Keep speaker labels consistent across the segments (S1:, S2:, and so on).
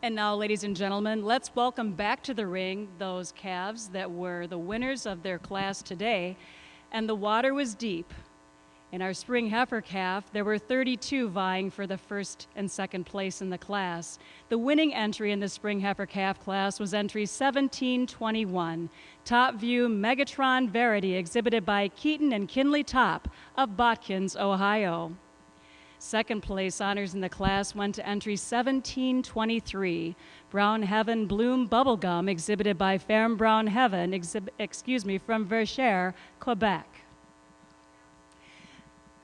S1: And now, ladies and gentlemen, let's welcome back to the ring those calves that were the winners of their class today. And the water was deep. In our spring heifer calf, there were 32 vying for the first and second place in the class. The winning entry in the spring heifer calf class was entry 1721, Top View Megatron Verity, exhibited by Keaton and Kinley Top of Botkins, Ohio. Second place honors in the class went to entry 1723, Brown Heaven Bloom Bubblegum, exhibited by Ferme Brown Heaven, from Verchères, Quebec.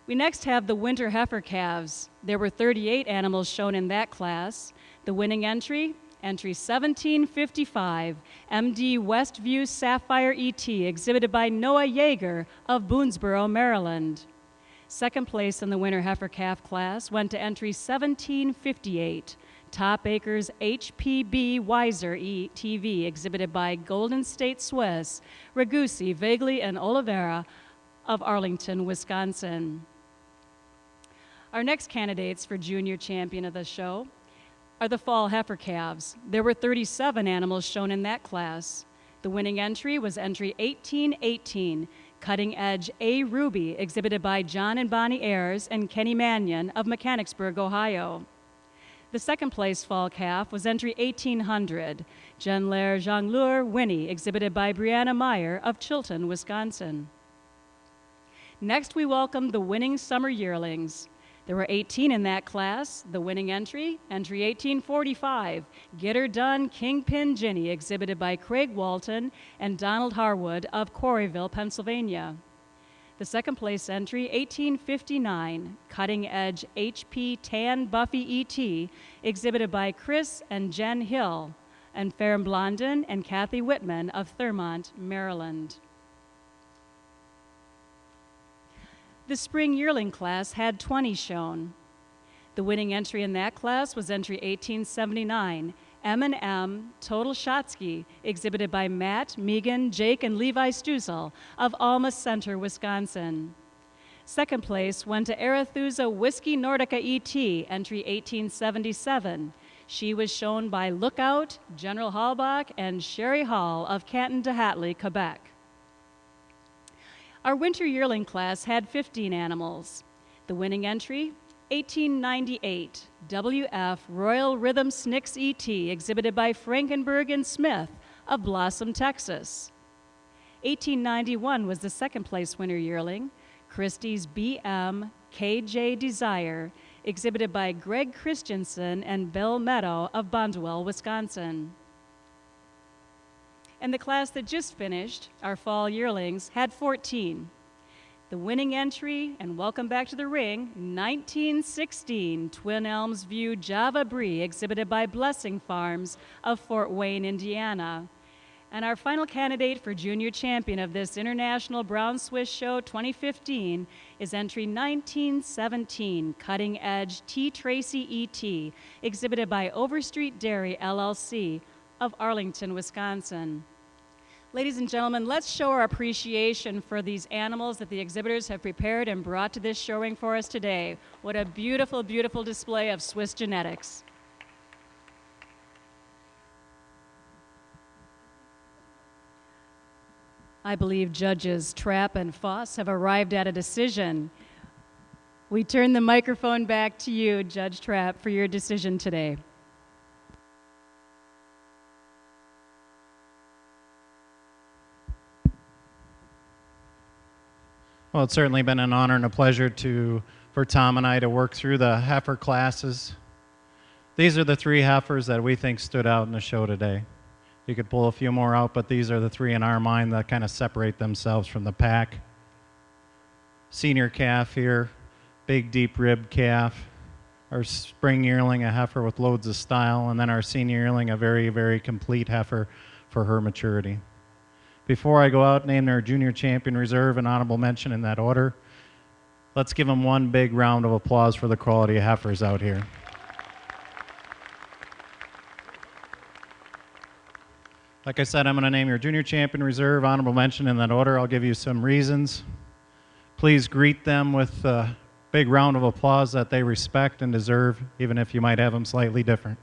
S1: We next have the winter heifer calves. There were 38 animals shown in that class. The winning entry 1755, MD Westview Sapphire ET, exhibited by Noah Yeager of Boonesboro, Maryland. Second place in the winter heifer calf class went to entry 1758, Top Acres HPB Weiser ETV, exhibited by Golden State Swiss, Ragusi, Vagley, and Oliveira of Arlington, Wisconsin. Our next candidates for junior champion of the show are the fall heifer calves. There were 37 animals shown in that class. The winning entry was entry 1818, Cutting Edge A Ruby, exhibited by John and Bonnie Ayers and Kenny Mannion of Mechanicsburg, Ohio. The second place fall calf was entry 1800, Jenlair Jongleur Winnie, exhibited by Brianna Meyer of Chilton, Wisconsin. Next, we welcome the winning summer yearlings. There were 18 in that class. The winning entry 1845, Get Her Done Kingpin Ginny, exhibited by Craig Walton and Donald Harwood of Quarryville, Pennsylvania. The second place entry 1859, Cutting Edge HP Tan Buffy ET, exhibited by Chris and Jen Hill and Farron Blondin and Kathy Whitman of Thurmont, Maryland. The spring yearling class had 20 shown. The winning entry in that class was entry 1879, M&M Total Shotsky, exhibited by Matt, Megan, Jake, and Levi Stuzel of Alma Center, Wisconsin. Second place went to Arethusa Whiskey Nordica ET, entry 1877. She was shown by Lookout, General Hallbach, and Sherry Hall of Canton-de-Hatley, Quebec. Our winter yearling class had 15 animals. The winning entry 1898, WF Royal Rhythm Snicks ET, exhibited by Frankenberg and Smith of Blossom, Texas. 1891 was the second place winter yearling, Christie's BM KJ Desire, exhibited by Greg Christensen and Bill Meadow of Bondwell, Wisconsin. And the class that just finished, our fall yearlings, had 14. The winning entry, and welcome back to the ring, 1916 Twin Elms View Java Brie, exhibited by Blessing Farms of Fort Wayne, Indiana. And our final candidate for junior champion of this International Brown Swiss Show 2015 is entry 1917 Cutting Edge T. Tracy ET, exhibited by Overstreet Dairy LLC of Arlington, Wisconsin. Ladies and gentlemen, let's show our appreciation for these animals that the exhibitors have prepared and brought to this show ring for us today. What a beautiful, beautiful display of Swiss genetics. I believe Judges Trapp and Foss have arrived at a decision. We turn the microphone back to you, Judge Trapp, for your decision today.
S2: Well, it's certainly been an honor and a pleasure for Tom and I to work through the heifer classes. These are the three heifers that we think stood out in the show today. You could pull a few more out, but these are the three in our mind that kind of separate themselves from the pack. Senior calf here, big deep rib calf. Our spring yearling, a heifer with loads of style, and then our senior yearling, a very, very complete heifer for her maturity. Before I go out, name their junior champion reserve and honorable mention in that order. Let's give them one big round of applause for the quality of heifers out here. Like I said, I'm going to name your junior champion reserve, honorable mention in that order. I'll give you some reasons. Please greet them with a big round of applause that they respect and deserve, even if you might have them slightly different.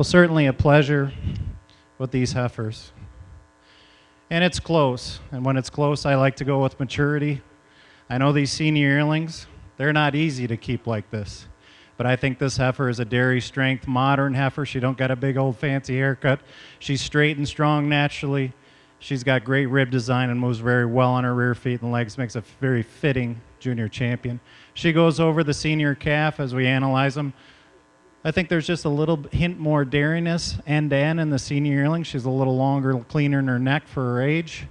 S2: Well, certainly a pleasure with these heifers. And it's close. And when it's close, I like to go with maturity. I know these senior yearlings, they're not easy to keep like this. But I think this heifer is a dairy strength, modern heifer. She don't got a big old fancy haircut. She's straight and strong naturally. She's got great rib design and moves very well on her rear feet and legs, makes a very fitting junior champion. She goes over the senior calf as we analyze them. I think there's just a little hint more dariness end to end in the senior yearling. She's a little longer, cleaner in her neck for her age.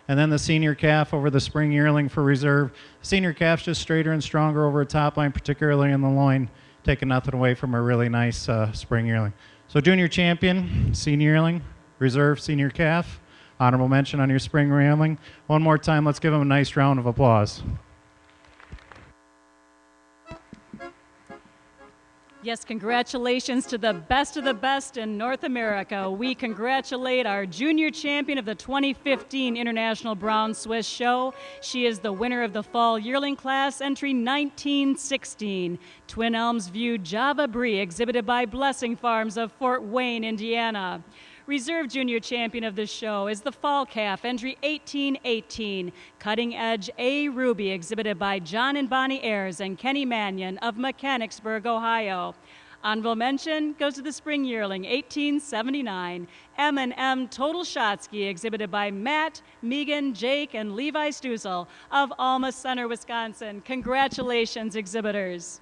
S2: And then the senior calf over the spring yearling for reserve. Senior calf's just straighter and stronger over the top line, particularly in the loin, taking nothing away from a really nice spring yearling. So junior champion, senior yearling, reserve senior calf, honorable mention on your spring yearling. One more time, let's give them a nice round of applause.
S1: Yes, congratulations to the best of the best in North America. We congratulate our junior champion of the 2015 International Brown Swiss Show. She is the winner of the Fall Yearling Class, entry 1916. Twin Elms View Java Brie, exhibited by Blessing Farms of Fort Wayne, Indiana. Reserve junior champion of the show is the Fall Calf, entry 1818. Cutting Edge A Ruby, exhibited by John and Bonnie Ayers and Kenny Mannion of Mechanicsburg, Ohio. Honorable mention goes to the Spring Yearling, 1879. M&M Total Shotsky, exhibited by Matt, Megan, Jake, and Levi Stussel of Alma Center, Wisconsin. Congratulations, exhibitors.